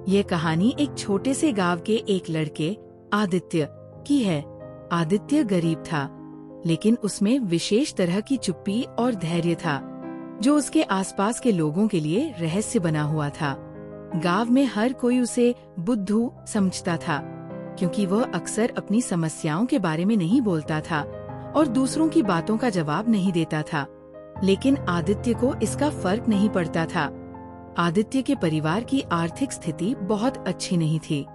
ये कहानी एक छोटे से गांव के एक लड़के आदित्य की है। आदित्य गरीब था, लेकिन उसमें विशेष तरह की चुप्पी और धैर्य था, जो उसके आसपास के लोगों के लिए रहस्य बना हुआ था। गांव में हर कोई उसे बुद्धू समझता था, क्योंकि वह अक्सर अपनी समस्याओं के बारे में नहीं बोलता था और दूसरों की बातों का जवाब नहीं देता था। लेकिन आदित्य को इसका फर्क नहीं पड़ता था। आदित्य के परिवार की आर्थिक स्थिति बहुत अच्छी नहीं थी।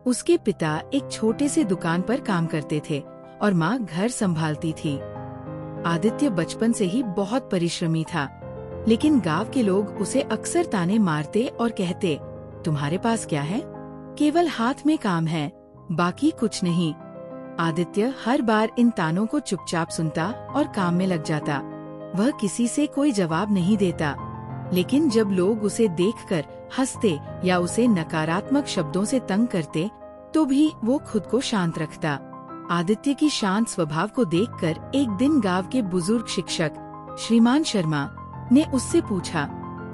उसके पिता एक छोटे से दुकान पर काम करते थे और माँ घर संभालती थी। आदित्य बचपन से ही बहुत परिश्रमी था, लेकिन गांव के लोग उसे अक्सर ताने मारते और कहते, तुम्हारे पास क्या है? केवल हाथ में काम है, बाकी कुछ नहीं। आदित्य हर बार इन तानों को चुपचाप सुनता और काम में लग जाता। वह किसी से कोई जवाब नहीं देता, लेकिन जब लोग उसे देखकर हंसते या उसे नकारात्मक शब्दों से तंग करते, तो भी वो खुद को शांत रखता। आदित्य की शांत स्वभाव को देखकर एक दिन गांव के बुजुर्ग शिक्षक श्रीमान शर्मा ने उससे पूछा,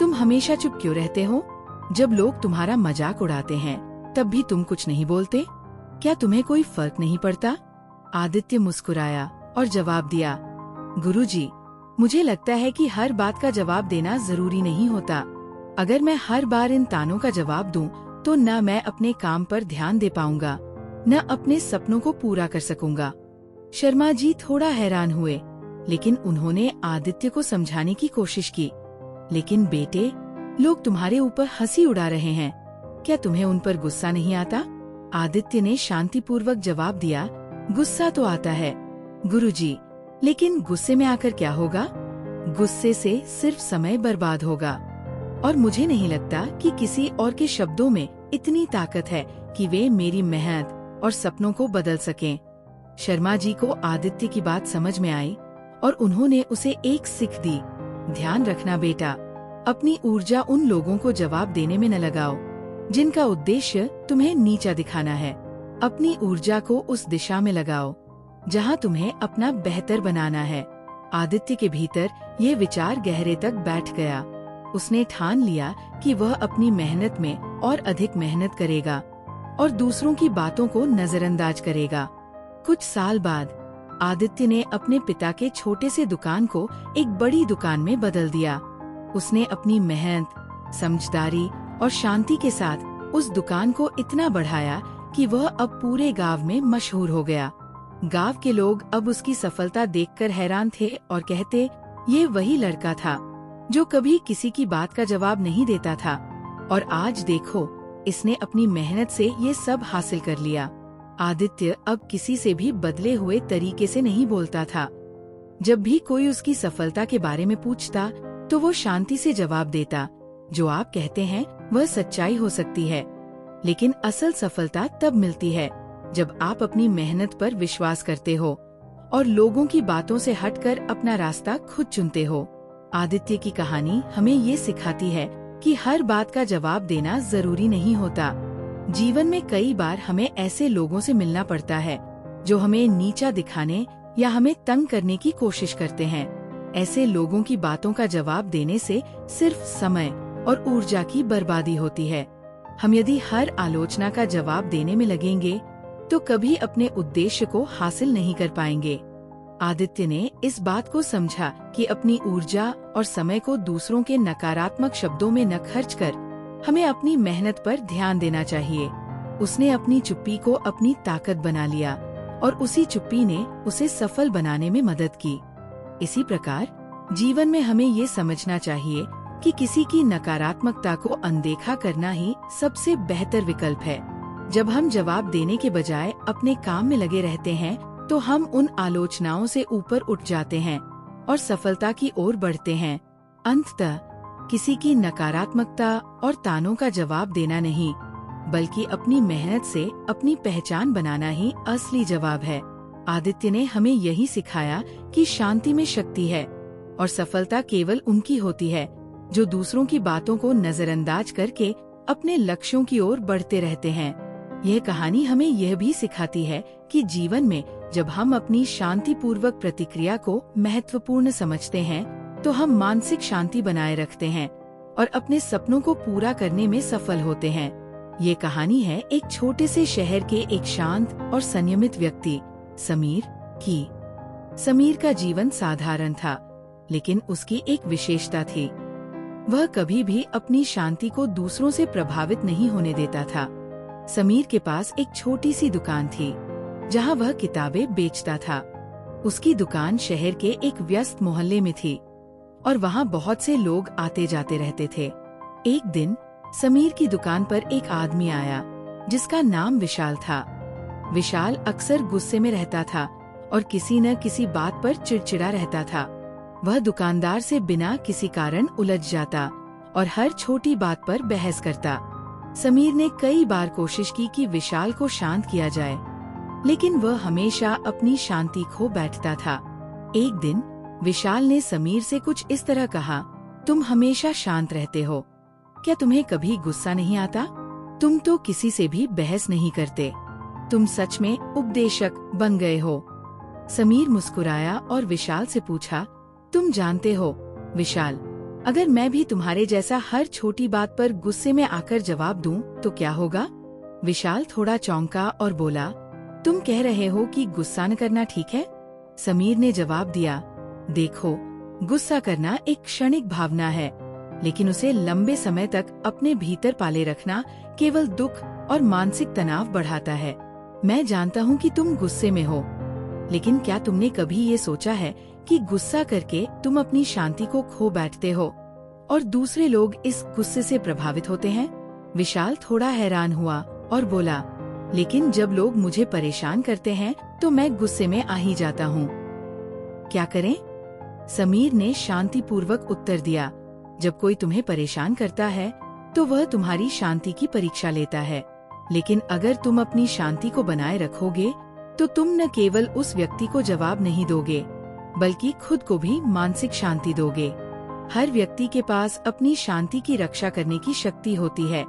तुम हमेशा चुप क्यों रहते हो? जब लोग तुम्हारा मजाक उड़ाते हैं, तब भी तुम कुछ नहीं बोलते? क्या तुम्हें कोई फर्क नहीं पड़ता? आदित्य मुस्कुराया और जवाब दिया, गुरुजी, मुझे लगता है कि हर बात का जवाब देना जरूरी नहीं होता। अगर मैं हर बार इन तानों का जवाब दूं, तो न मैं अपने काम पर ध्यान दे पाऊंगा, न अपने सपनों को पूरा कर सकूंगा। शर्मा जी थोड़ा हैरान हुए, लेकिन उन्होंने आदित्य को समझाने की कोशिश की। लेकिन बेटे, लोग तुम्हारे ऊपर हंसी उड़ा रहे हैं, क्या तुम्हें उन पर गुस्सा नहीं आता? आदित्य ने शांतिपूर्वक जवाब दिया, गुस्सा तो आता है गुरुजी, लेकिन गुस्से में आकर क्या होगा? गुस्से से सिर्फ समय बर्बाद होगा, और मुझे नहीं लगता कि किसी और के शब्दों में इतनी ताकत है कि वे मेरी मेहनत और सपनों को बदल सकें। शर्मा जी को आदित्य की बात समझ में आई और उन्होंने उसे एक सीख दी, ध्यान रखना बेटा, अपनी ऊर्जा उन लोगों को जवाब देने में न लगाओ जिनका उद्देश्य तुम्हें नीचा दिखाना है। अपनी ऊर्जा को उस दिशा में लगाओ जहां तुम्हें अपना बेहतर बनाना है। आदित्य के भीतर ये विचार गहरे तक बैठ गया। उसने ठान लिया कि वह अपनी मेहनत में और अधिक मेहनत करेगा और दूसरों की बातों को नजरअंदाज करेगा। कुछ साल बाद आदित्य ने अपने पिता के छोटे से दुकान को एक बड़ी दुकान में बदल दिया। उसने अपनी मेहनत, समझदारी और शांति के साथ उस दुकान को इतना बढ़ाया कि वह अब पूरे गांव में मशहूर हो गया। गांव के लोग अब उसकी सफलता देखकर हैरान थे और कहते, ये वही लड़का था जो कभी किसी की बात का जवाब नहीं देता था, और आज देखो, इसने अपनी मेहनत से ये सब हासिल कर लिया। आदित्य अब किसी से भी बदले हुए तरीके से नहीं बोलता था। जब भी कोई उसकी सफलता के बारे में पूछता, तो वो शांति से जवाब देता, जो आप कहते हैं वह सच्चाई हो सकती है, लेकिन असल सफलता तब मिलती है जब आप अपनी मेहनत पर विश्वास करते हो और लोगों की बातों से हटकर अपना रास्ता खुद चुनते हो। आदित्य की कहानी हमें ये सिखाती है कि हर बात का जवाब देना जरूरी नहीं होता। जीवन में कई बार हमें ऐसे लोगों से मिलना पड़ता है जो हमें नीचा दिखाने या हमें तंग करने की कोशिश करते हैं। ऐसे लोगों की बातों का जवाब देने से सिर्फ समय और ऊर्जा की बर्बादी होती है। हम यदि हर आलोचना का जवाब देने में लगेंगे, तो कभी अपने उद्देश्य को हासिल नहीं कर पाएंगे। आदित्य ने इस बात को समझा कि अपनी ऊर्जा और समय को दूसरों के नकारात्मक शब्दों में न खर्च कर हमें अपनी मेहनत पर ध्यान देना चाहिए। उसने अपनी चुप्पी को अपनी ताकत बना लिया और उसी चुप्पी ने उसे सफल बनाने में मदद की। इसी प्रकार जीवन में हमें ये समझना चाहिए कि किसी की नकारात्मकता को अनदेखा करना ही सबसे बेहतर विकल्प है। जब हम जवाब देने के बजाय अपने काम में लगे रहते हैं, तो हम उन आलोचनाओं से ऊपर उठ जाते हैं और सफलता की ओर बढ़ते हैं। अंततः किसी की नकारात्मकता और तानों का जवाब देना नहीं, बल्कि अपनी मेहनत से अपनी पहचान बनाना ही असली जवाब है। आदित्य ने हमें यही सिखाया कि शांति में शक्ति है और सफलता केवल उनकी होती है जो दूसरों की बातों को नजरअंदाज करके अपने लक्ष्यों की ओर बढ़ते रहते हैं। यह कहानी हमें यह भी सिखाती है कि जीवन में जब हम अपनी शांतिपूर्वक प्रतिक्रिया को महत्वपूर्ण समझते हैं, तो हम मानसिक शांति बनाए रखते हैं और अपने सपनों को पूरा करने में सफल होते हैं। ये कहानी है एक छोटे से शहर के एक शांत और संयमित व्यक्ति समीर की। समीर का जीवन साधारण था, लेकिन उसकी एक विशेषता थी। वह कभी भी अपनी शांति को दूसरों से प्रभावित नहीं होने देता था। समीर के पास एक छोटी सी दुकान थी, जहां वह किताबें बेचता था। उसकी दुकान शहर के एक व्यस्त मोहल्ले में थी और वहां बहुत से लोग आते जाते रहते थे। एक दिन समीर की दुकान पर एक आदमी आया, जिसका नाम विशाल था। विशाल अक्सर गुस्से में रहता था और किसी न किसी बात पर चिड़चिड़ा रहता था। वह दुकानदार से बिना किसी कारण उलझ जाता और हर छोटी बात पर बहस करता। समीर ने कई बार कोशिश की कि विशाल को शांत किया जाए, लेकिन वह हमेशा अपनी शांति खो बैठता था। एक दिन विशाल ने समीर से कुछ इस तरह कहा, तुम हमेशा शांत रहते हो, क्या तुम्हें कभी गुस्सा नहीं आता? तुम तो किसी से भी बहस नहीं करते। तुम सच में उपदेशक बन गए हो। समीर मुस्कुराया और विशाल से पूछा, तुम जानते हो विशाल, अगर मैं भी तुम्हारे जैसा हर छोटी बात पर गुस्से में आकर जवाब दूं तो क्या होगा? विशाल थोड़ा चौंका और बोला, तुम कह रहे हो कि गुस्सा न करना ठीक है? समीर ने जवाब दिया, देखो, गुस्सा करना एक क्षणिक भावना है, लेकिन उसे लंबे समय तक अपने भीतर पाले रखना केवल दुख और मानसिक तनाव बढ़ाता है। मैं जानता हूँ कि तुम गुस्से में हो, लेकिन क्या तुमने कभी ये सोचा है कि गुस्सा करके तुम अपनी शांति को खो बैठते हो और दूसरे लोग इस गुस्से से प्रभावित होते हैं? विशाल थोड़ा हैरान हुआ और बोला, लेकिन जब लोग मुझे परेशान करते हैं तो मैं गुस्से में आ ही जाता हूँ। क्या करें? समीर ने शांतिपूर्वक उत्तर दिया, जब कोई तुम्हें परेशान करता है तो वह तुम्हारी शांति की परीक्षा लेता है, लेकिन अगर तुम अपनी शांति को बनाए रखोगे तो तुम न केवल उस व्यक्ति को जवाब नहीं दोगे, बल्कि खुद को भी मानसिक शांति दोगे। हर व्यक्ति के पास अपनी शांति की रक्षा करने की शक्ति होती है।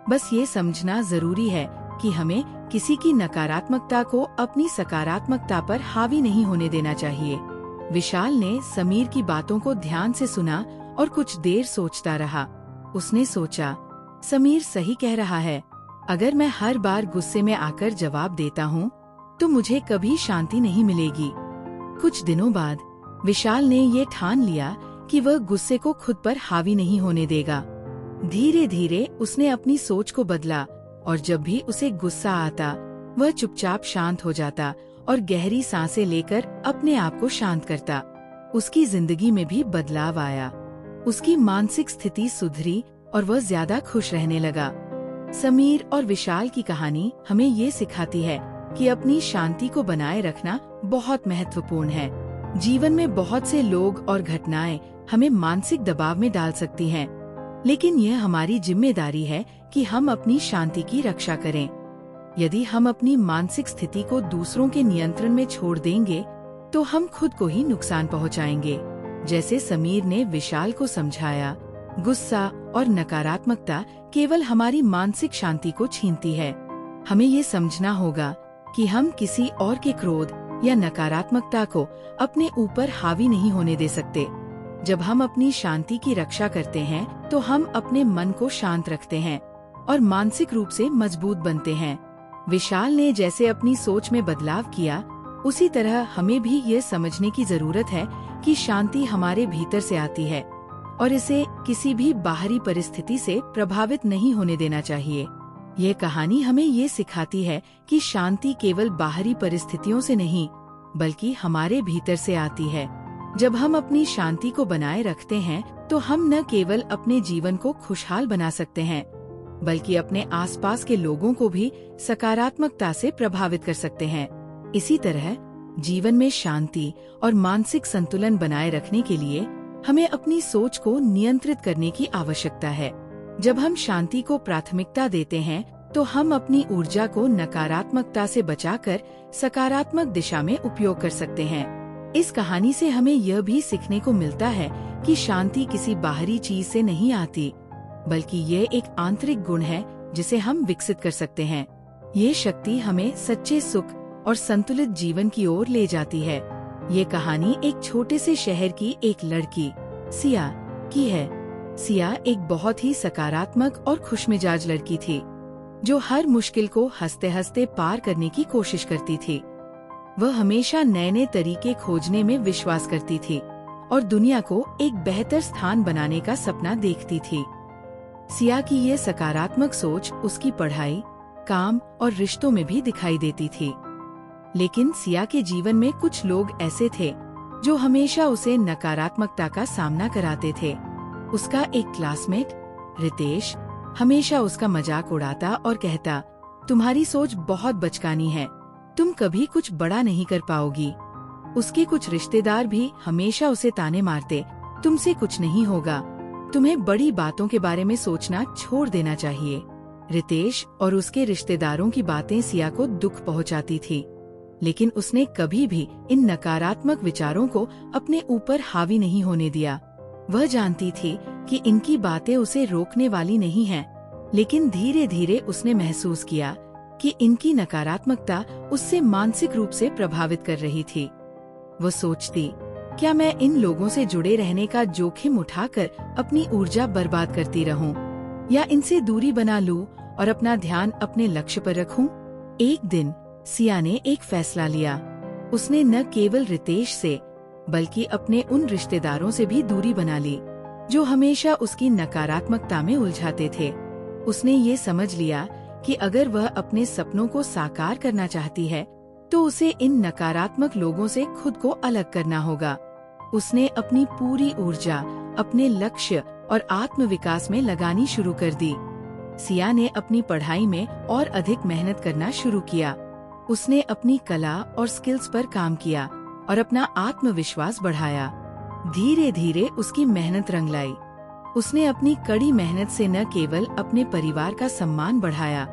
बस ये समझना जरूरी है कि हमें किसी की नकारात्मकता को अपनी सकारात्मकता पर हावी नहीं होने देना चाहिए। विशाल ने समीर की बातों को ध्यान से सुना और कुछ देर सोचता रहा। उसने सोचा, समीर सही कह रहा है। अगर मैं हर बार गुस्से में आकर जवाब देता हूँ तो मुझे कभी शांति नहीं मिलेगी। कुछ दिनों बाद विशाल ने ये ठान लिया कि वह गुस्से को खुद पर हावी नहीं होने देगा। धीरे धीरे उसने अपनी सोच को बदला और जब भी उसे गुस्सा आता वह चुपचाप शांत हो जाता और गहरी सांसें लेकर अपने आप को शांत करता। उसकी जिंदगी में भी बदलाव आया। उसकी मानसिक स्थिति सुधरी और वह ज्यादा खुश रहने लगा। समीर और विशाल की कहानी हमें ये सिखाती है कि अपनी शांति को बनाए रखना बहुत महत्वपूर्ण है। जीवन में बहुत से लोग और घटनाएं हमें मानसिक दबाव में डाल सकती हैं, लेकिन यह हमारी जिम्मेदारी है कि हम अपनी शांति की रक्षा करें। यदि हम अपनी मानसिक स्थिति को दूसरों के नियंत्रण में छोड़ देंगे तो हम खुद को ही नुकसान पहुंचाएंगे। जैसे समीर ने विशाल को समझाया, गुस्सा और नकारात्मकता केवल हमारी मानसिक शांति को छीनती है। हमें ये समझना होगा कि हम किसी और के क्रोध या नकारात्मकता को अपने ऊपर हावी नहीं होने दे सकते। जब हम अपनी शांति की रक्षा करते हैं तो हम अपने मन को शांत रखते हैं और मानसिक रूप से मजबूत बनते हैं। विशाल ने जैसे अपनी सोच में बदलाव किया, उसी तरह हमें भी ये समझने की जरूरत है कि शांति हमारे भीतर से आती है और इसे किसी भी बाहरी परिस्थिति से प्रभावित नहीं होने देना चाहिए। ये कहानी हमें ये सिखाती है कि शांति केवल बाहरी परिस्थितियों से नहीं, बल्कि हमारे भीतर से आती है। जब हम अपनी शांति को बनाए रखते हैं तो हम न केवल अपने जीवन को खुशहाल बना सकते हैं, बल्कि अपने आसपास के लोगों को भी सकारात्मकता से प्रभावित कर सकते हैं। इसी तरह जीवन में शांति और मानसिक संतुलन बनाए रखने के लिए हमें अपनी सोच को नियंत्रित करने की आवश्यकता है। जब हम शांति को प्राथमिकता देते हैं तो हम अपनी ऊर्जा को नकारात्मकता से बचाकर सकारात्मक दिशा में उपयोग कर सकते हैं। इस कहानी से हमें यह भी सीखने को मिलता है कि शांति किसी बाहरी चीज से नहीं आती, बल्कि ये एक आंतरिक गुण है जिसे हम विकसित कर सकते हैं। ये शक्ति हमें सच्चे सुख और संतुलित जीवन की ओर ले जाती है। ये कहानी एक छोटे से शहर की एक लड़की सिया की है। सिया एक बहुत ही सकारात्मक और खुशमिजाज लड़की थी। जो हर मुश्किल को हंसते हंसते पार करने की कोशिश करती थी। वह हमेशा नए नए तरीके खोजने में विश्वास करती थी और दुनिया को एक बेहतर स्थान बनाने का सपना देखती थी। सिया की ये सकारात्मक सोच उसकी पढ़ाई, काम और रिश्तों में भी दिखाई देती थी। लेकिन सिया के जीवन में कुछ लोग ऐसे थे जो हमेशा उसे नकारात्मकता का सामना कराते थे। उसका एक क्लासमेट रितेश हमेशा उसका मजाक उड़ाता और कहता, तुम्हारी सोच बहुत बचकानी है, तुम कभी कुछ बड़ा नहीं कर पाओगी। उसके कुछ रिश्तेदार भी हमेशा उसे ताने मारते, तुमसे कुछ नहीं होगा, तुम्हें बड़ी बातों के बारे में सोचना छोड़ देना चाहिए। रितेश और उसके रिश्तेदारों की बातें सिया को दुख पहुंचाती थी, लेकिन उसने कभी भी इन नकारात्मक विचारों को अपने ऊपर हावी नहीं होने दिया। वह जानती थी कि इनकी बातें उसे रोकने वाली नहीं हैं, लेकिन धीरे धीरे उसने महसूस किया कि इनकी नकारात्मकता उससे मानसिक रूप से प्रभावित कर रही थी। वो सोचती, क्या मैं इन लोगों से जुड़े रहने का जोखिम उठाकर अपनी ऊर्जा बर्बाद करती रहूं, या इनसे दूरी बना लूं और अपना ध्यान अपने लक्ष्य पर रखूं? एक दिन सिया ने एक फैसला लिया। उसने न केवल रितेश से बल्कि अपने उन रिश्तेदारों से भी दूरी बना ली जो हमेशा उसकी नकारात्मकता में उलझाते थे। उसने ये समझ लिया कि अगर वह अपने सपनों को साकार करना चाहती है तो उसे इन नकारात्मक लोगों से खुद को अलग करना होगा। उसने अपनी पूरी ऊर्जा अपने लक्ष्य और आत्मविकास में लगानी शुरू कर दी। सिया ने अपनी पढ़ाई में और अधिक मेहनत करना शुरू किया। उसने अपनी कला और स्किल्स पर काम किया और अपना आत्मविश्वास बढ़ाया। धीरे धीरे उसकी मेहनत रंग लाई। उसने अपनी कड़ी मेहनत से न केवल अपने परिवार का सम्मान बढ़ाया,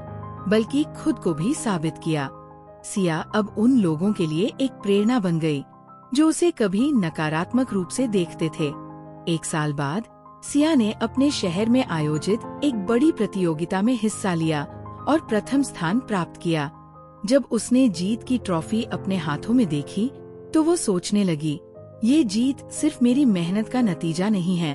बल्कि खुद को भी साबित किया। सिया अब उन लोगों के लिए एक प्रेरणा बन गई जो उसे कभी नकारात्मक रूप से देखते थे। एक साल बाद सिया ने अपने शहर में आयोजित एक बड़ी प्रतियोगिता में हिस्सा लिया और प्रथम स्थान प्राप्त किया। जब उसने जीत की ट्रॉफी अपने हाथों में देखी तो वो सोचने लगी, ये जीत सिर्फ मेरी मेहनत का नतीजा नहीं है,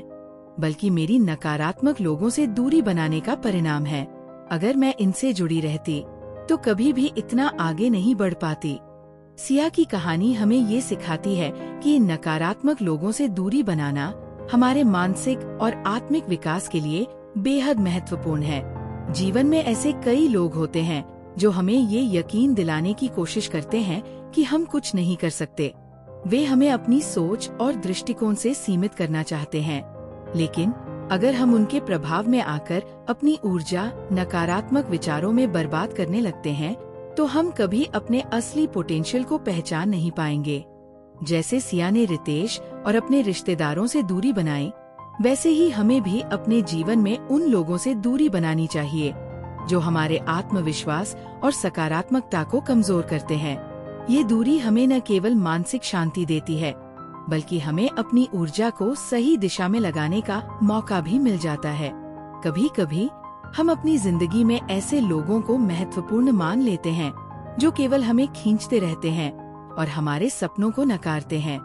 बल्कि मेरी नकारात्मक लोगों से दूरी बनाने का परिणाम है। अगर मैं इनसे जुड़ी रहती तो कभी भी इतना आगे नहीं बढ़ पाती। सिया की कहानी हमें ये सिखाती है कि नकारात्मक लोगों से दूरी बनाना हमारे मानसिक और आत्मिक विकास के लिए बेहद महत्वपूर्ण है। जीवन में ऐसे कई लोग होते हैं जो हमें ये यकीन दिलाने की कोशिश करते हैं कि हम कुछ नहीं कर सकते। वे हमें अपनी सोच और दृष्टिकोण से सीमित करना चाहते हैं, लेकिन अगर हम उनके प्रभाव में आकर अपनी ऊर्जा नकारात्मक विचारों में बर्बाद करने लगते हैं तो हम कभी अपने असली पोटेंशियल को पहचान नहीं पाएंगे। जैसे सिया ने रितेश और अपने रिश्तेदारों से दूरी बनाई, वैसे ही हमें भी अपने जीवन में उन लोगों से दूरी बनानी चाहिए जो हमारे आत्मविश्वास और सकारात्मकता को कमजोर करते हैं। ये दूरी हमें न केवल मानसिक शांति देती है, बल्कि हमें अपनी ऊर्जा को सही दिशा में लगाने का मौका भी मिल जाता है। कभी कभी हम अपनी जिंदगी में ऐसे लोगों को महत्वपूर्ण मान लेते हैं जो केवल हमें खींचते रहते हैं और हमारे सपनों को नकारते हैं,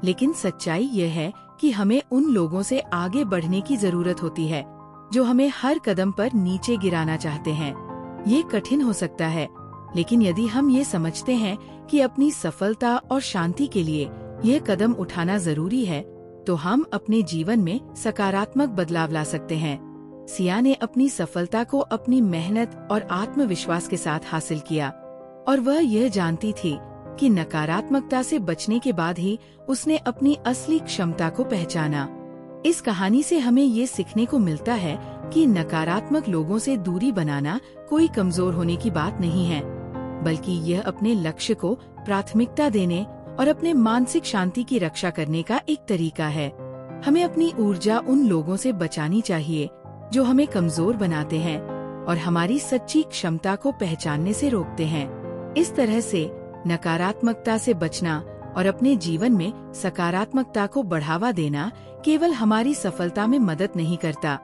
लेकिन सच्चाई यह है कि हमें उन लोगों से आगे बढ़ने की जरूरत होती है जो हमें हर कदम पर नीचे गिराना चाहते हैं। ये कठिन हो सकता है, लेकिन यदि हम ये समझते हैं कि अपनी सफलता और शांति के लिए यह कदम उठाना जरूरी है, तो हम अपने जीवन में सकारात्मक बदलाव ला सकते हैं। सिया ने अपनी सफलता को अपनी मेहनत और आत्मविश्वास के साथ हासिल किया, और वह यह जानती थी कि नकारात्मकता से बचने के बाद ही उसने अपनी असली क्षमता को पहचाना। इस कहानी से हमें ये सीखने को मिलता है कि नकारात्मक लोगों से दूरी बनाना कोई कमजोर होने की बात नहीं है, बल्कि यह अपने लक्ष्य को प्राथमिकता देने और अपने मानसिक शांति की रक्षा करने का एक तरीका है। हमें अपनी ऊर्जा उन लोगों से बचानी चाहिए जो हमें कमजोर बनाते हैं और हमारी सच्ची क्षमता को पहचानने से रोकते हैं। इस तरह से नकारात्मकता से बचना और अपने जीवन में सकारात्मकता को बढ़ावा देना केवल हमारी सफलता में मदद नहीं करता,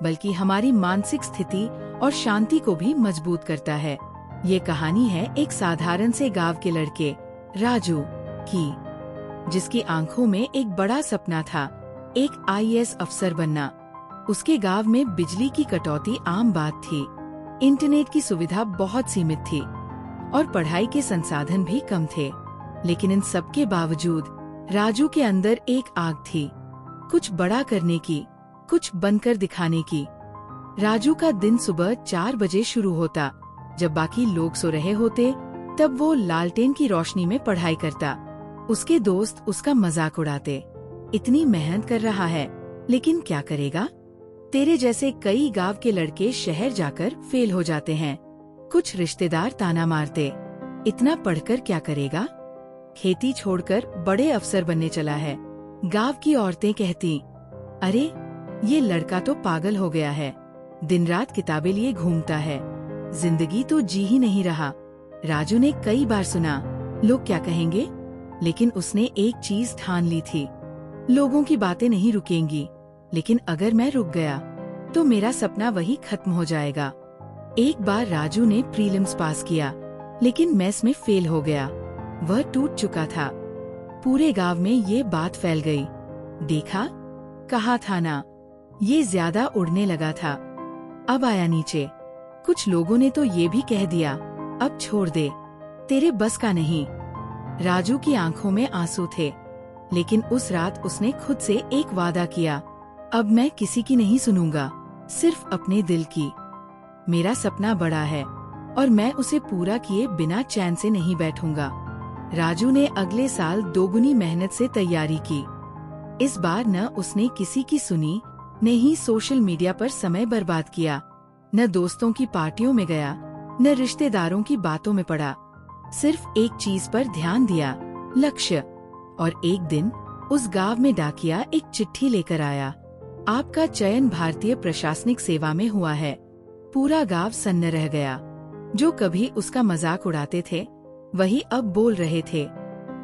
बल्कि हमारी मानसिक स्थिति और शांति को भी मजबूत करता है। ये कहानी है एक साधारण से गांव के लड़के राजू की, जिसकी आंखों में एक बड़ा सपना था, एक आईएएस अफसर बनना। उसके गांव में बिजली की कटौती आम बात थी। इंटरनेट की सुविधा बहुत सीमित थी और पढ़ाई के संसाधन भी कम थे। लेकिन इन सब के बावजूद राजू के अंदर एक आग थी, कुछ बड़ा करने की, कुछ बनकर दिखाने की। राजू का दिन सुबह 4 बजे शुरू होता। जब बाकी लोग सो रहे होते तब वो लालटेन की रोशनी में पढ़ाई करता। उसके दोस्त उसका मजाक उड़ाते, इतनी मेहनत कर रहा है लेकिन क्या करेगा? तेरे जैसे कई गांव के लड़के शहर जाकर फेल हो जाते हैं। कुछ रिश्तेदार ताना मारते, इतना पढ़कर क्या करेगा? खेती छोड़कर बड़े अफसर बनने चला है। गांव की औरतें कहती, अरे ये लड़का तो पागल हो गया है, दिन रात किताबें लिए घूमता है, जिंदगी तो जी ही नहीं रहा। राजू ने कई बार सुना, लोग क्या कहेंगे, लेकिन उसने एक चीज ठान ली थी, लोगों की बातें नहीं रुकेंगी, लेकिन अगर मैं रुक गया तो मेरा सपना वही खत्म हो जाएगा। एक बार राजू ने प्रीलिम्स पास किया, लेकिन मेंस में फेल हो गया। वह टूट चुका था। पूरे गांव में ये बात फैल गई। देखा, कहा था ना, ये ज्यादा उड़ने लगा था, अब आया नीचे। कुछ लोगों ने तो ये भी कह दिया, अब छोड़ दे, तेरे बस का नहीं। राजू की आंखों में आंसू थे, लेकिन उस रात उसने खुद से एक वादा किया, अब मैं किसी की नहीं सुनूंगा, सिर्फ अपने दिल की। मेरा सपना बड़ा है और मैं उसे पूरा किए बिना चैन से नहीं बैठूंगा। राजू ने अगले साल दोगुनी मेहनत से तैयारी की। इस बार न उसने किसी की सुनी, न ही सोशल मीडिया पर समय बर्बाद किया, न दोस्तों की पार्टियों में गया, न रिश्तेदारों की बातों में पड़ा। सिर्फ एक चीज पर ध्यान दिया, लक्ष्य। और एक दिन उस गांव में डाकिया एक चिट्ठी लेकर आया, आपका चयन भारतीय प्रशासनिक सेवा में हुआ है। पूरा गांव सन्न रह गया। जो कभी उसका मजाक उड़ाते थे वही अब बोल रहे थे,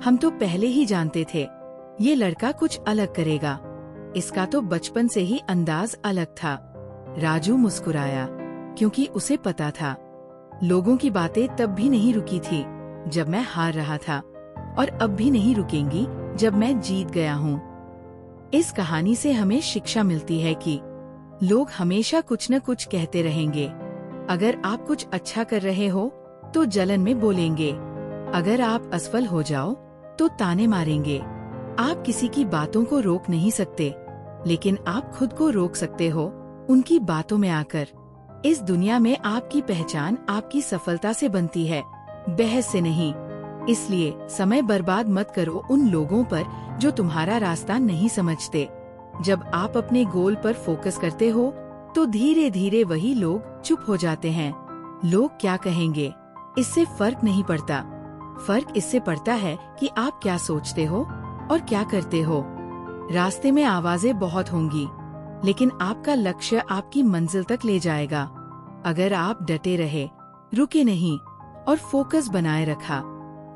हम तो पहले ही जानते थे ये लड़का कुछ अलग करेगा, इसका तो बचपन से ही अंदाज अलग था। राजू मुस्कुराया, क्योंकि उसे पता था लोगों की बातें तब भी नहीं रुकी थी जब मैं हार रहा था, और अब भी नहीं रुकेंगी जब मैं जीत गया हूँ। इस कहानी से हमें शिक्षा मिलती है कि लोग हमेशा कुछ न कुछ कहते रहेंगे। अगर आप कुछ अच्छा कर रहे हो तो जलन में बोलेंगे, अगर आप असफल हो जाओ तो ताने मारेंगे। आप किसी की बातों को रोक नहीं सकते, लेकिन आप खुद को रोक सकते हो उनकी बातों में आकर। इस दुनिया में आपकी पहचान आपकी सफलता से बनती है, बहस से नहीं। इसलिए समय बर्बाद मत करो उन लोगों पर जो तुम्हारा रास्ता नहीं समझते। जब आप अपने गोल पर फोकस करते हो तो धीरे धीरे वही लोग चुप हो जाते हैं। लोग क्या कहेंगे, इससे फर्क नहीं पड़ता। फर्क इससे पड़ता है कि आप क्या सोचते हो और क्या करते हो। रास्ते में आवाजें बहुत होंगी, लेकिन आपका लक्ष्य आपकी मंजिल तक ले जाएगा। अगर आप डटे रहे, रुके नहीं और फोकस बनाए रखा।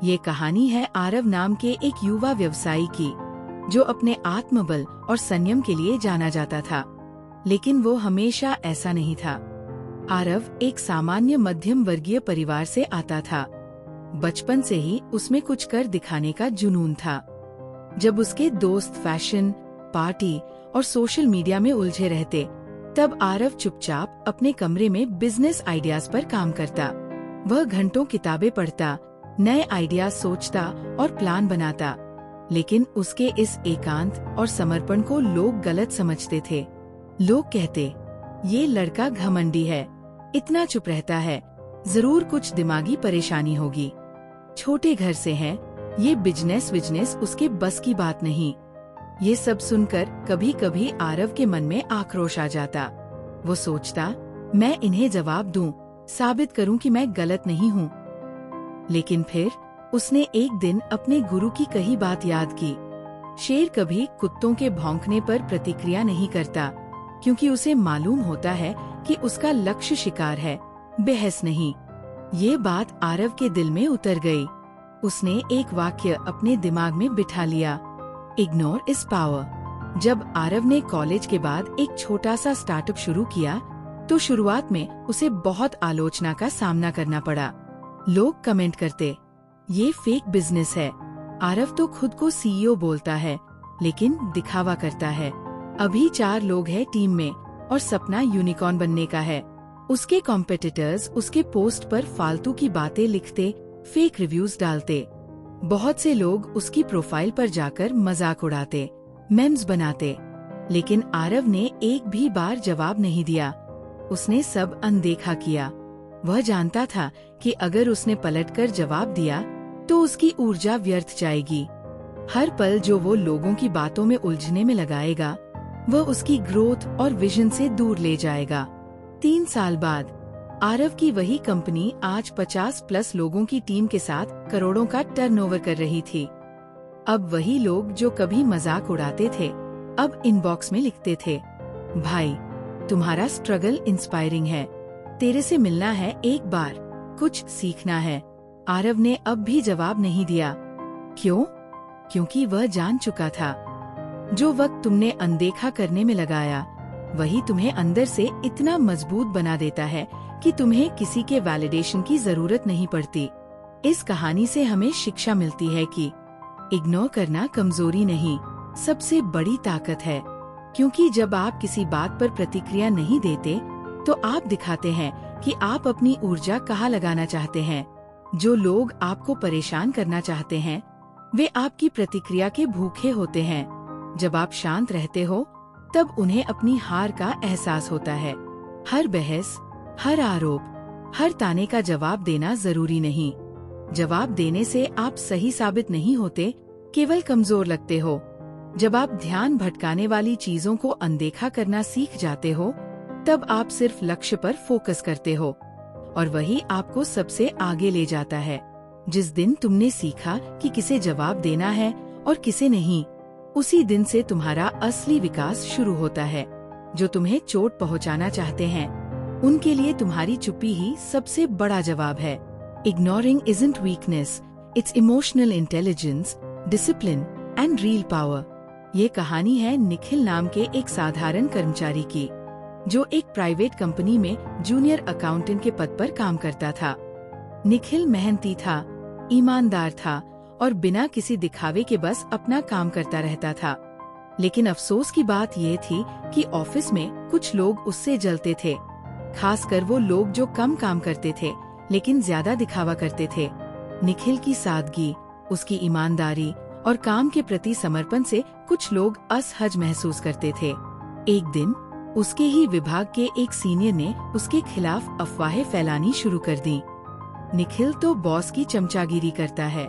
ये कहानी है आरव नाम के एक युवा व्यवसायी की, जो अपने आत्मबल और संयम के लिए जाना जाता था, लेकिन वो हमेशा ऐसा नहीं था। आरव एक सामान्य मध्यम वर्गीय परिवार से आता था। बचपन से ही उसमें कुछ कर दिखाने का जुनून था। जब उसके दोस्त फैशन, पार्टी और सोशल मीडिया में उलझे रहते, तब आरव चुपचाप अपने कमरे में बिजनेस आइडियाज पर काम करता। वह घंटों किताबें पढ़ता, नए आइडिया सोचता और प्लान बनाता, लेकिन उसके इस एकांत और समर्पण को लोग गलत समझते थे। लोग कहते, ये लड़का घमंडी है, इतना चुप रहता है, जरूर कुछ दिमागी परेशानी होगी, छोटे घर से है, ये बिजनेस उसके बस की बात नहीं। ये सब सुनकर कभी कभी आरव के मन में आक्रोश आ जाता। वो सोचता, मैं इन्हें जवाब दूं, साबित करूं कि मैं गलत नहीं हूं। लेकिन फिर उसने एक दिन अपने गुरु की कही बात याद की, शेर कभी कुत्तों के भौंकने पर प्रतिक्रिया नहीं करता, क्योंकि उसे मालूम होता है कि उसका लक्ष्य शिकार है, बहस नहीं। ये बात आरव के दिल में उतर गई। उसने एक वाक्य अपने दिमाग में बिठा लिया, इग्नोर इज पावर। जब आरव ने कॉलेज के बाद एक छोटा सा स्टार्टअप शुरू किया, तो शुरुआत में उसे बहुत आलोचना का सामना करना पड़ा। लोग कमेंट करते, ये फेक बिजनेस है, आरव तो खुद को सीईओ बोलता है, लेकिन दिखावा करता है। अभी 4 लोग हैं टीम में और सपना यूनिकॉर्न बनने का है। उसके कॉम्पिटिटर्स उसके पोस्ट पर फालतू की बातें लिखते, फेक रिव्यूज डालते। बहुत से लोग उसकी प्रोफाइल पर जाकर मजाक उड़ाते, मेम्स बनाते, लेकिन आरव ने एक भी बार जवाब नहीं दिया। उसने सब अनदेखा किया। वह जानता था कि अगर उसने पलटकर जवाब दिया तो उसकी ऊर्जा व्यर्थ जाएगी। हर पल जो वो लोगों की बातों में उलझने में लगाएगा, वह उसकी ग्रोथ और विजन से दूर ले जाएगा। 3 साल बाद आरव की वही कंपनी आज 50+ लोगों की टीम के साथ करोड़ों का टर्नओवर कर रही थी। अब वही लोग जो कभी मजाक उड़ाते थे, अब इनबॉक्स में लिखते थे, भाई तुम्हारा स्ट्रगल इंस्पायरिंग है, तेरे से मिलना है एक बार, कुछ सीखना है। आरव ने अब भी जवाब नहीं दिया। क्यों? क्योंकि वह जान चुका था, जो वक्त तुमने अनदेखा करने में लगाया, वही तुम्हें अंदर से इतना मजबूत बना देता है कि तुम्हें किसी के वैलिडेशन की जरूरत नहीं पड़ती। इस कहानी से हमें शिक्षा मिलती है कि इग्नोर करना कमजोरी नहीं, सबसे बड़ी ताकत है। क्योंकि जब आप किसी बात पर प्रतिक्रिया नहीं देते, तो आप दिखाते हैं कि आप अपनी ऊर्जा कहाँ लगाना चाहते हैं। जो लोग आपको परेशान करना चाहते हैं, वे आपकी प्रतिक्रिया के भूखे होते हैं। जब आप शांत रहते हो, तब उन्हें अपनी हार का एहसास होता है। हर बहस, हर आरोप, हर ताने का जवाब देना जरूरी नहीं। जवाब देने से आप सही साबित नहीं होते, केवल कमजोर लगते हो। जब आप ध्यान भटकाने वाली चीजों को अनदेखा करना सीख जाते हो, तब आप सिर्फ लक्ष्य पर फोकस करते हो, और वही आपको सबसे आगे ले जाता है। जिस दिन तुमने सीखा कि किसे जवाब देना है और किसे नहीं, उसी दिन से तुम्हारा असली विकास शुरू होता है। जो तुम्हें चोट पहुंचाना चाहते हैं, उनके लिए तुम्हारी चुप्पी ही सबसे बड़ा जवाब है। Ignoring isn't weakness, it's emotional intelligence, discipline and real power. ये कहानी है निखिल नाम के एक साधारण कर्मचारी की, जो एक प्राइवेट कंपनी में जूनियर अकाउंटेंट के पद पर काम करता था। निखिल मेहनती था, ईमानदार था और बिना किसी दिखावे के बस अपना काम करता रहता था। लेकिन अफसोस की बात ये थी कि ऑफिस में कुछ लोग उससे जलते थे, खासकर वो लोग जो कम काम करते थे लेकिन ज्यादा दिखावा करते थे। निखिल की सादगी, उसकी ईमानदारी और काम के प्रति समर्पण से कुछ लोग असहज महसूस करते थे। एक दिन उसके ही विभाग के एक सीनियर ने उसके खिलाफ अफवाहें फैलानी शुरू कर दी। निखिल तो बॉस की चमचागिरी करता है,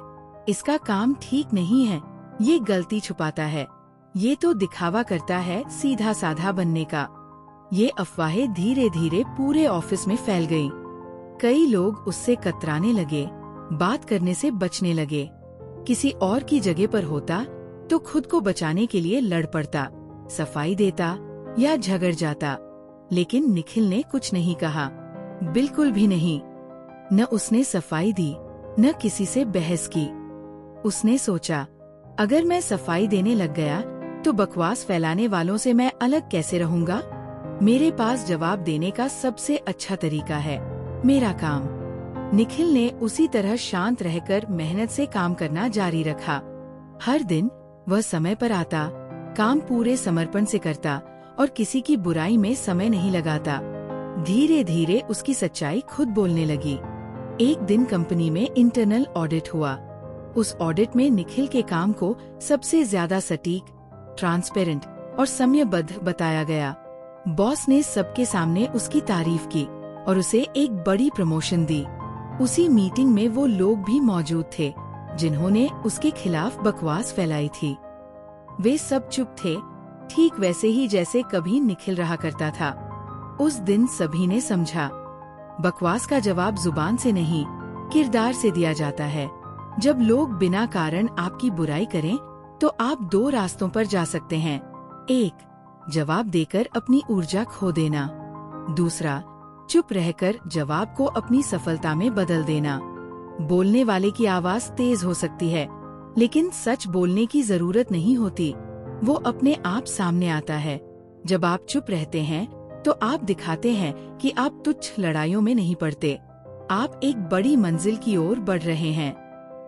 इसका काम ठीक नहीं है, ये गलती छुपाता है, ये तो दिखावा करता है सीधा साधा बनने का। ये अफवाहें धीरे धीरे पूरे ऑफिस में फैल गईं। कई लोग उससे कतराने लगे, बात करने से बचने लगे। किसी और की जगह पर होता तो खुद को बचाने के लिए लड़ पड़ता, सफाई देता या झगड़ जाता। लेकिन निखिल ने कुछ नहीं कहा, बिल्कुल भी नहीं। न उसने सफाई दी, न किसी से बहस की। उसने सोचा, अगर मैं सफाई देने लग गया तो बकवास फैलाने वालों से मैं अलग कैसे रहूंगा। मेरे पास जवाब देने का सबसे अच्छा तरीका है मेरा काम। निखिल ने उसी तरह शांत रहकर मेहनत से काम करना जारी रखा। हर दिन वह समय पर आता, काम पूरे समर्पण से करता और किसी की बुराई में समय नहीं लगाता। धीरे धीरे उसकी सच्चाई खुद बोलने लगी। एक दिन कंपनी में इंटरनल ऑडिट हुआ। उस ऑडिट में निखिल के काम को सबसे ज्यादा सटीक, ट्रांसपेरेंट और समयबद्ध बताया गया। बॉस ने सबके सामने उसकी तारीफ की और उसे एक बड़ी प्रमोशन दी। उसी मीटिंग में वो लोग भी मौजूद थे जिन्होंने उसके खिलाफ बकवास फैलाई थी। वे सब चुप थे, ठीक वैसे ही जैसे कभी निखिल रहा करता था। उस दिन सभी ने समझा, बकवास का जवाब जुबान से नहीं, किरदार से दिया जाता है। जब लोग बिना कारण आपकी बुराई करें, तो आप 2 रास्तों पर जा सकते हैं। 1, जवाब देकर अपनी ऊर्जा खो देना। दूसरा, चुप रहकर जवाब को अपनी सफलता में बदल देना। बोलने वाले की आवाज तेज हो सकती है, लेकिन सच बोलने की जरूरत नहीं होती, वो अपने आप सामने आता है। जब आप चुप रहते हैं, तो आप दिखाते हैं कि आप तुच्छ लड़ाइयों में नहीं पड़ते, आप एक बड़ी मंजिल की ओर बढ़ रहे हैं।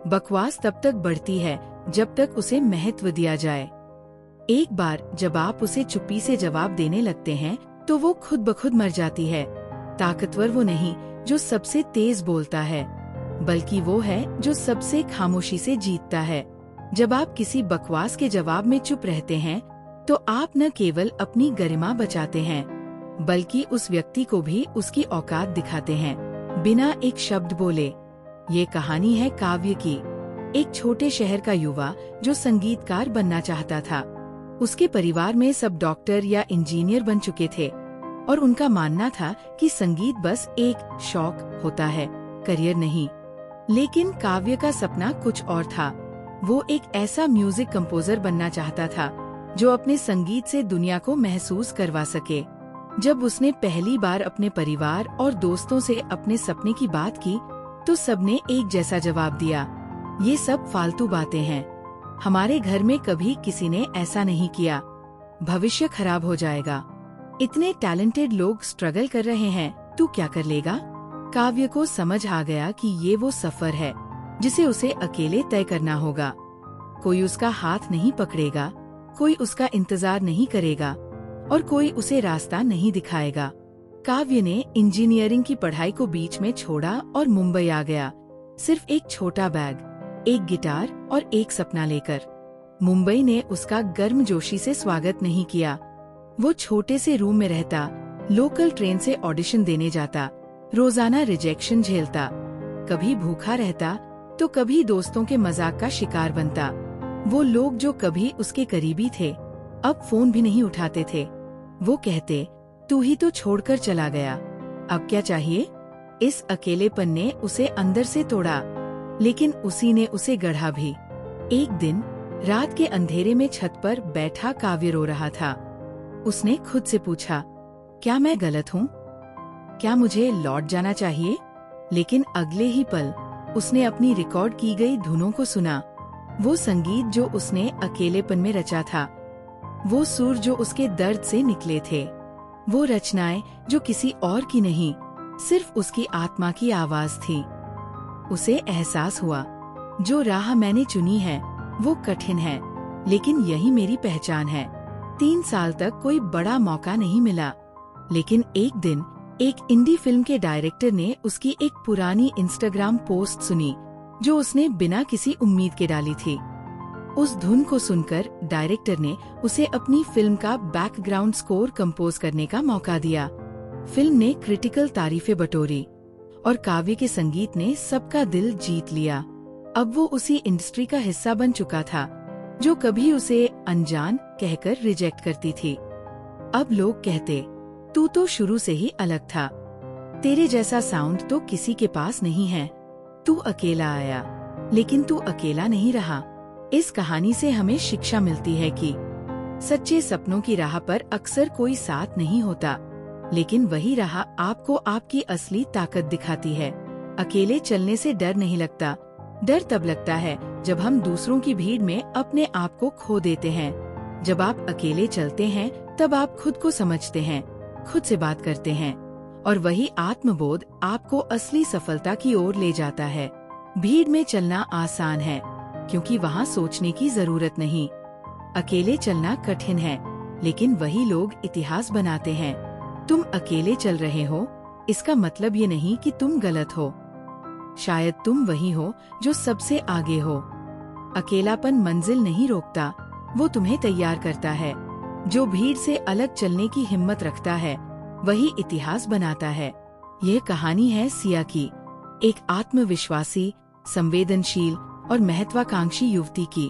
बकवास तब तक बढ़ती है जब तक उसे महत्व दिया जाए। एक बार जब आप उसे चुप्पी से जवाब देने लगते हैं, तो वो खुद ब खुद मर जाती है। ताकतवर वो नहीं जो सबसे तेज बोलता है, बल्कि वो है जो सबसे खामोशी से जीतता है। जब आप किसी बकवास के जवाब में चुप रहते हैं, तो आप न केवल अपनी गरिमा बचाते हैं, बल्कि उस व्यक्ति को भी उसकी औकात दिखाते हैं, बिना एक शब्द बोले। ये कहानी है काव्य की, एक छोटे शहर का युवा जो संगीतकार बनना चाहता था। उसके परिवार में सब डॉक्टर या इंजीनियर बन चुके थे और उनका मानना था कि संगीत बस एक शौक होता है, करियर नहीं। लेकिन काव्य का सपना कुछ और था। वो एक ऐसा म्यूजिक कंपोजर बनना चाहता था जो अपने संगीत से दुनिया को महसूस करवा सके। जब उसने पहली बार अपने परिवार और दोस्तों से अपने सपने की बात की, तो सबने एक जैसा जवाब दिया, ये सब फालतू बातें हैं। हमारे घर में कभी किसी ने ऐसा नहीं किया। भविष्य खराब हो जाएगा। इतने टैलेंटेड लोग स्ट्रगल कर रहे हैं, तू क्या कर लेगा? काव्य को समझ आ गया कि ये वो सफर है जिसे उसे अकेले तय करना होगा। कोई उसका हाथ नहीं पकड़ेगा, कोई उसका इंतजार नहीं करेगा और कोई उसे रास्ता नहीं दिखाएगा। काव्य ने इंजीनियरिंग की पढ़ाई को बीच में छोड़ा और मुंबई आ गया, सिर्फ एक छोटा बैग, एक गिटार और एक सपना लेकर। मुंबई ने उसका गर्मजोशी से स्वागत नहीं किया। वो छोटे से रूम में रहता, लोकल ट्रेन से ऑडिशन देने जाता, रोजाना रिजेक्शन झेलता, कभी भूखा रहता तो कभी दोस्तों के मजाक का शिकार बनता। वो लोग जो कभी उसके करीबी थे, अब फोन भी नहीं उठाते थे। वो कहते, तू ही तो छोड़कर चला गया, अब क्या चाहिए? इस अकेलेपन ने उसे अंदर से तोड़ा, लेकिन उसी ने उसे गढ़ा भी। एक दिन रात के अंधेरे में छत पर बैठा काव्य रो रहा था। उसने खुद से पूछा, क्या मैं गलत हूँ? क्या मुझे लौट जाना चाहिए? लेकिन अगले ही पल उसने अपनी रिकॉर्ड की गई धुनों को सुना। वो संगीत जो उसने अकेलेपन में रचा था, वो सुर जो उसके दर्द से निकले थे, वो रचनाएं जो किसी और की नहीं, सिर्फ उसकी आत्मा की आवाज थी। उसे एहसास हुआ, जो राह मैंने चुनी है वो कठिन है, लेकिन यही मेरी पहचान है। 3 साल तक कोई बड़ा मौका नहीं मिला, लेकिन एक दिन एक इंडी फिल्म के डायरेक्टर ने उसकी एक पुरानी इंस्टाग्राम पोस्ट सुनी जो उसने बिना किसी उम्मीद के डाली थी। उस धुन को सुनकर डायरेक्टर ने उसे अपनी फिल्म का बैकग्राउंड स्कोर कंपोज करने का मौका दिया। फिल्म ने क्रिटिकल तारीफें बटोरी और काव्य के संगीत ने सबका दिल जीत लिया। अब वो उसी इंडस्ट्री का हिस्सा बन चुका था जो कभी उसे अनजान कहकर रिजेक्ट करती थी। अब लोग कहते, तू तो शुरू से ही अलग था, तेरे जैसा साउंड तो किसी के पास नहीं है, तू अकेला आया, लेकिन तू अकेला नहीं रहा। इस कहानी से हमें शिक्षा मिलती है कि सच्चे सपनों की राह पर अक्सर कोई साथ नहीं होता, लेकिन वही राह आपको आपकी असली ताकत दिखाती है। अकेले चलने से डर नहीं लगता, डर तब लगता है जब हम दूसरों की भीड़ में अपने आप को खो देते हैं। जब आप अकेले चलते हैं तब आप खुद को समझते हैं, खुद से बात करते हैं, और वही आत्मबोध आपको असली सफलता की ओर ले जाता है। भीड़ में चलना आसान है क्योंकि वहाँ सोचने की जरूरत नहीं। अकेले चलना कठिन है, लेकिन वही लोग इतिहास बनाते हैं। तुम अकेले चल रहे हो, इसका मतलब ये नहीं कि तुम गलत हो। शायद तुम वही हो जो सबसे आगे हो। अकेलापन मंजिल नहीं रोकता, वो तुम्हें तैयार करता है। जो भीड़ से अलग चलने की हिम्मत रखता है, वही इतिहास बनाता है। यह कहानी है सिया की, एक आत्मविश्वासी, संवेदनशील और महत्वाकांक्षी युवती की,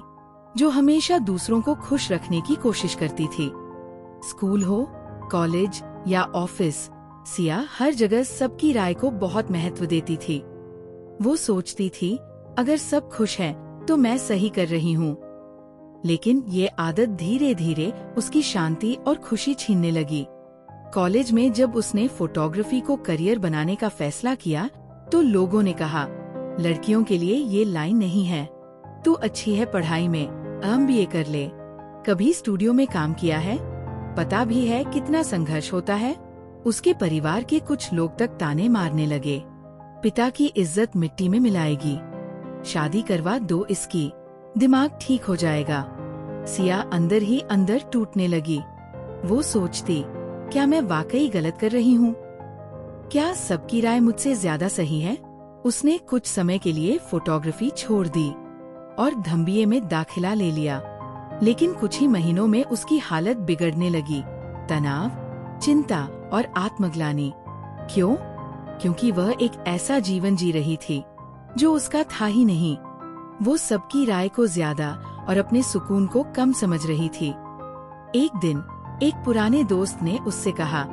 जो हमेशा दूसरों को खुश रखने की कोशिश करती थी। स्कूल हो, कॉलेज या ऑफिस, सिया हर जगह सबकी राय को बहुत महत्व देती थी। वो सोचती थी, अगर सब खुश हैं, तो मैं सही कर रही हूँ। लेकिन ये आदत धीरे धीरे उसकी शांति और खुशी छीनने लगी। कॉलेज में जब उसने फोटोग्राफी को करियर बनाने का फैसला किया, तो लोगों ने कहा, लड़कियों के लिए ये लाइन नहीं है, तू अच्छी है पढ़ाई में, MBA कर ले। कभी स्टूडियो में काम किया है? पता भी है कितना संघर्ष होता है? उसके परिवार के कुछ लोग तक ताने मारने लगे, पिता की इज्जत मिट्टी में मिलाएगी, शादी करवा दो इसकी, दिमाग ठीक हो जाएगा। सिया अंदर ही अंदर टूटने लगी। वो सोचती, क्या मैं वाकई गलत कर रही हूँ? क्या सबकी राय मुझसे ज्यादा सही है? उसने कुछ समय के लिए फोटोग्राफी छोड़ दी और धम्बिये में दाखिला ले लिया। लेकिन कुछ ही महीनों में उसकी हालत बिगड़ने लगी। तनाव, चिंता और आत्मग्लानि। क्यों? क्योंकि वह एक ऐसा जीवन जी रही थी जो उसका था ही नहीं। वो सबकी राय को ज्यादा और अपने सुकून को कम समझ रही थी। एक दिन एक पुराने दोस्त ने उससे कहा,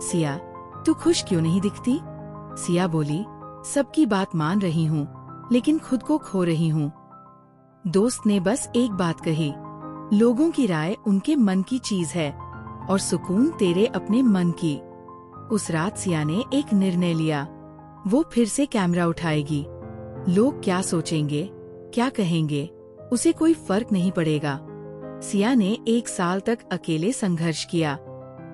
सिया, तू खुश क्यों नहीं दिखती? सिया बोली, सबकी बात मान रही हूँ, लेकिन खुद को खो रही हूँ। दोस्त ने बस एक बात कही, लोगों की राय उनके मन की चीज है और सुकून तेरे अपने मन की। उस रात सिया ने एक निर्णय लिया। वो फिर से कैमरा उठाएगी। लोग क्या सोचेंगे, क्या कहेंगे, उसे कोई फर्क नहीं पड़ेगा। सिया ने 1 साल तक अकेले संघर्ष किया।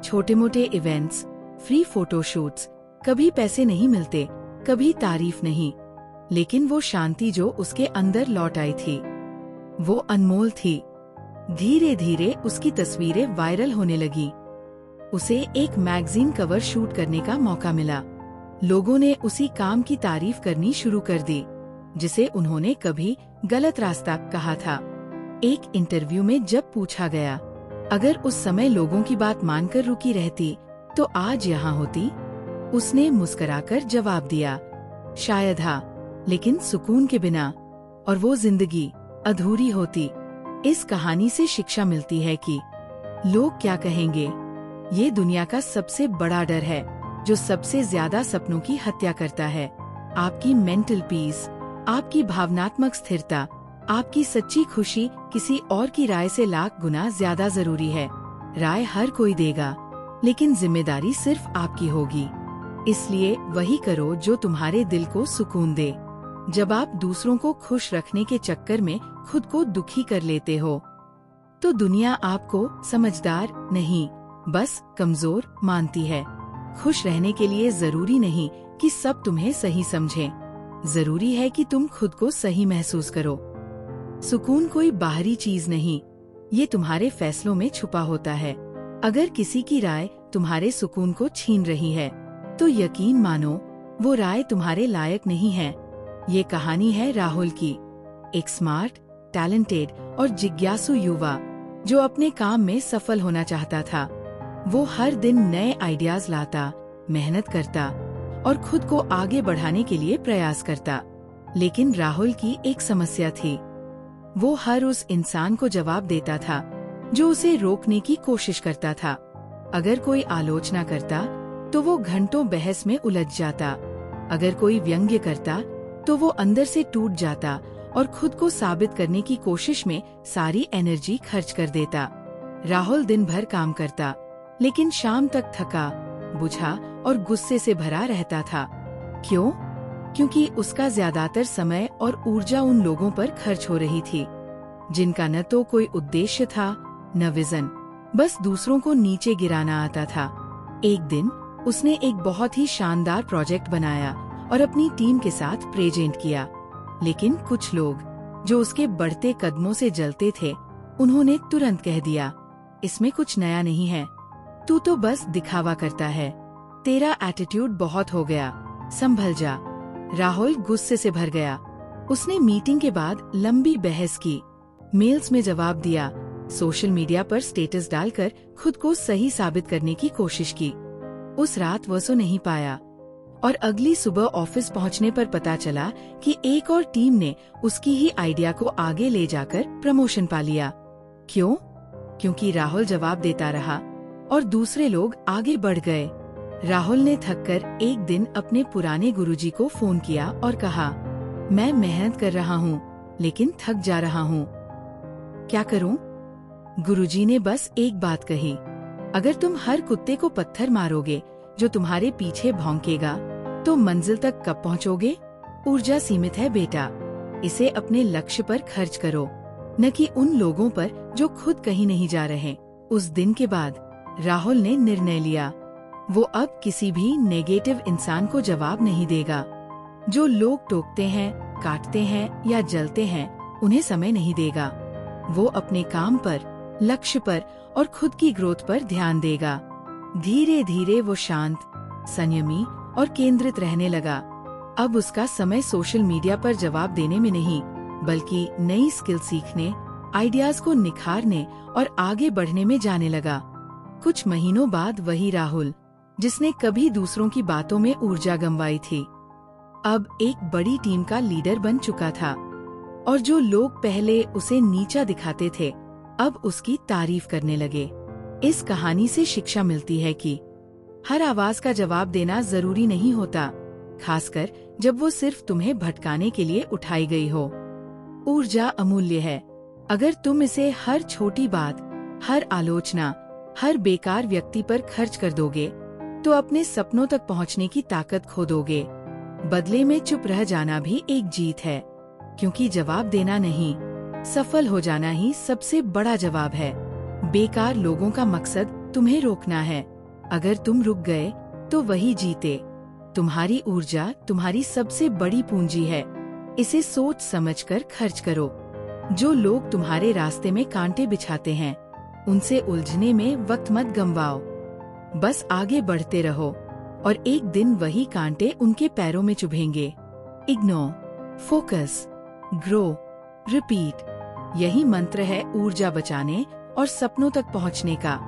छोटे मोटे इवेंट्स, फ्री फोटोशूट्स, कभी पैसे नहीं मिलते, कभी तारीफ नहीं, लेकिन वो शांति जो उसके अंदर लौट आई थी, वो अनमोल थी। धीरे धीरे उसकी तस्वीरें वायरल होने लगी। उसे एक मैगजीन कवर शूट करने का मौका मिला। लोगों ने उसी काम की तारीफ करनी शुरू कर दी जिसे उन्होंने कभी गलत रास्ता कहा था। एक इंटरव्यू में जब पूछा गया, अगर उस समय लोगों की बात मानकर रुकी रहती तो आज यहाँ होती, उसने मुस्कुराकर जवाब दिया, शायद हाँ, लेकिन सुकून के बिना, और वो जिंदगी अधूरी होती। इस कहानी से शिक्षा मिलती है कि लोग क्या कहेंगे, ये दुनिया का सबसे बड़ा डर है जो सबसे ज्यादा सपनों की हत्या करता है। आपकी मेंटल पीस, आपकी भावनात्मक स्थिरता, आपकी सच्ची खुशी किसी और की राय से लाख गुना ज्यादा जरूरी है। राय हर कोई देगा, लेकिन जिम्मेदारी सिर्फ आपकी होगी। इसलिए वही करो जो तुम्हारे दिल को सुकून दे। जब आप दूसरों को खुश रखने के चक्कर में खुद को दुखी कर लेते हो, तो दुनिया आपको समझदार नहीं, बस कमजोर मानती है। खुश रहने के लिए जरूरी नहीं कि सब तुम्हें सही समझें, जरूरी है कि तुम खुद को सही महसूस करो। सुकून कोई बाहरी चीज नहीं, ये तुम्हारे फैसलों में छुपा होता है। अगर किसी की राय तुम्हारे सुकून को छीन रही है, तो यकीन मानो वो राय तुम्हारे लायक नहीं है। ये कहानी है राहुल की, एक स्मार्ट, टैलेंटेड और जिज्ञासु युवा जो अपने काम में सफल होना चाहता था। वो हर दिन नए आइडियाज लाता, मेहनत करता और खुद को आगे बढ़ाने के लिए प्रयास करता। लेकिन राहुल की एक समस्या थी, वो हर उस इंसान को जवाब देता था जो उसे रोकने की कोशिश करता था। अगर कोई आलोचना करता तो वो घंटों बहस में उलझ जाता। अगर कोई व्यंग्य करता तो वो अंदर से टूट जाता और खुद को साबित करने की कोशिश में सारी एनर्जी खर्च कर देता। राहुल दिन भर काम करता, लेकिन शाम तक थका, बुझा और गुस्से से भरा रहता था। क्यों? क्योंकि उसका ज्यादातर समय और ऊर्जा उन लोगों पर खर्च हो रही थी जिनका न तो कोई उद्देश्य था न विजन, बस दूसरों को नीचे गिराना आता था। एक दिन उसने एक बहुत ही शानदार प्रोजेक्ट बनाया और अपनी टीम के साथ प्रेजेंट किया, लेकिन कुछ लोग जो उसके बढ़ते कदमों से जलते थे, उन्होंने तुरंत कह दिया, इसमें कुछ नया नहीं है, तू तो बस दिखावा करता है, तेरा एटीट्यूड बहुत हो गया, संभल जा। राहुल गुस्से से भर गया। उसने मीटिंग के बाद लंबी बहस की, मेल्स में जवाब दिया, सोशल मीडिया पर स्टेटस डालकर खुद को सही साबित करने की कोशिश की। उस रात वह सो नहीं पाया और अगली सुबह ऑफिस पहुंचने पर पता चला कि एक और टीम ने उसकी ही आइडिया को आगे ले जाकर प्रमोशन पा लिया। क्यों? क्योंकि राहुल जवाब देता रहा और दूसरे लोग आगे बढ़ गए। राहुल ने थककर एक दिन अपने पुराने गुरुजी को फोन किया और कहा, मैं मेहनत कर रहा हूँ लेकिन थक जा रहा हूँ, क्या करूँ? गुरुजी ने बस एक बात कही, अगर तुम हर कुत्ते को पत्थर मारोगे जो तुम्हारे पीछे भौंकेगा तो मंजिल तक कब पहुँचोगे? ऊर्जा सीमित है बेटा, इसे अपने लक्ष्य पर खर्च करो, न कि उन लोगों पर जो खुद कहीं नहीं जा रहे। उस दिन के बाद राहुल ने निर्णय लिया, वो अब किसी भी नेगेटिव इंसान को जवाब नहीं देगा। जो लोग टोकते हैं, काटते हैं या जलते हैं, उन्हें समय नहीं देगा। वो अपने काम पर, लक्ष्य पर और खुद की ग्रोथ पर ध्यान देगा। धीरे धीरे वो शांत, संयमी और केंद्रित रहने लगा। अब उसका समय सोशल मीडिया पर जवाब देने में नहीं, बल्कि नई स्किल सीखने, आइडियाज को निखारने और आगे बढ़ने में जाने लगा। कुछ महीनों बाद वही राहुल, जिसने कभी दूसरों की बातों में ऊर्जा गंवाई थी, अब एक बड़ी टीम का लीडर बन चुका था। और जो लोग पहले उसे नीचा दिखाते थे, अब उसकी तारीफ करने लगे। इस कहानी से शिक्षा मिलती है कि हर आवाज का जवाब देना जरूरी नहीं होता, खासकर जब वो सिर्फ तुम्हें भटकाने के लिए उठाई गई हो। ऊर्जा अमूल्य है। अगर तुम इसे हर छोटी बात, हर आलोचना, हर बेकार व्यक्ति पर खर्च कर दोगे, तो अपने सपनों तक पहुंचने की ताकत खो दोगे। बदले में चुप रह जाना भी एक जीत है, क्योंकि जवाब देना नहीं, सफल हो जाना ही सबसे बड़ा जवाब है। बेकार लोगों का मकसद तुम्हें रोकना है। अगर तुम रुक गए तो वही जीते। तुम्हारी ऊर्जा तुम्हारी सबसे बड़ी पूंजी है। इसे सोच समझकर खर्च करो। जो लोग तुम्हारे रास्ते में कांटे बिछाते हैं, उनसे उलझने में वक्त मत गंवाओ। बस आगे बढ़ते रहो और एक दिन वही कांटे उनके पैरों में चुभेंगे। Ignore, focus, grow, repeat. यही मंत्र है ऊर्जा बचाने और सपनों तक पहुंचने का।